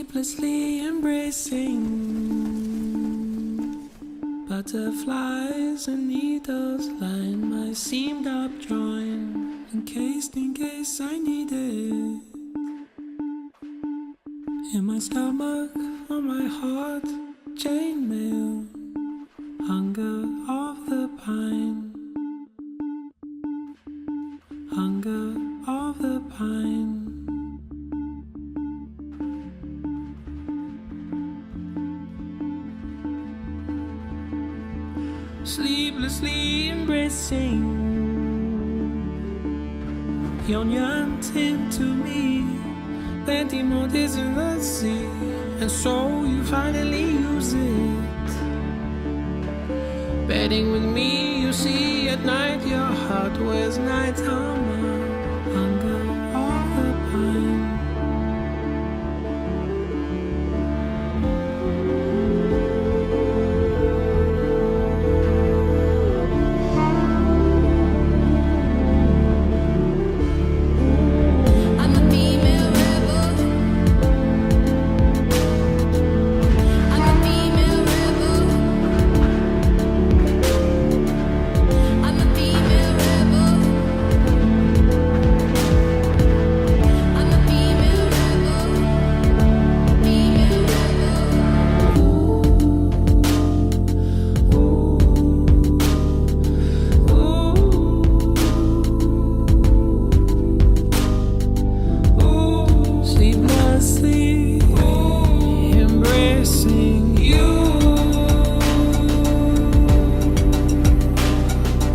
sleeplessly embracing butterflies and needles line my seamed up drawing, encased in case I need it. In my stomach, on my heart, chainmail, hunger of the pine, hunger of the pine. Sleeplessly embracing, yearned into me, plenty more days in the sea, and so you finally use it. Bedding with me, you see at night your heart wears night armor, hunger of the pine.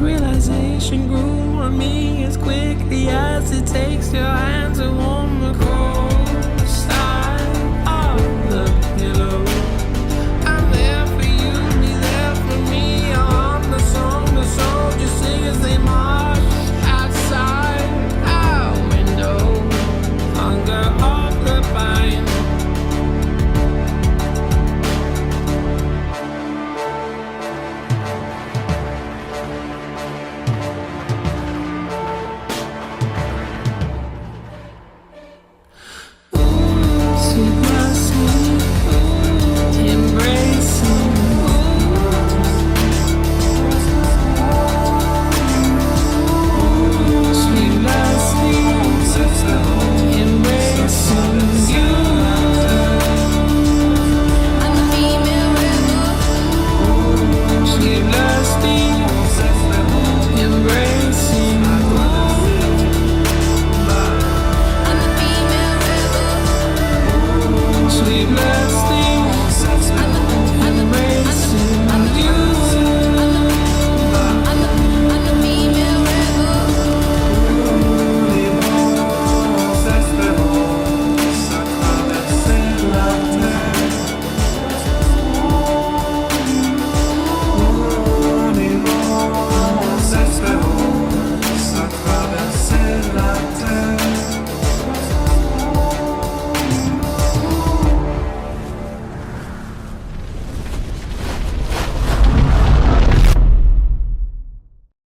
Realization grew on me as quickly as it takes your hand to warm the cold.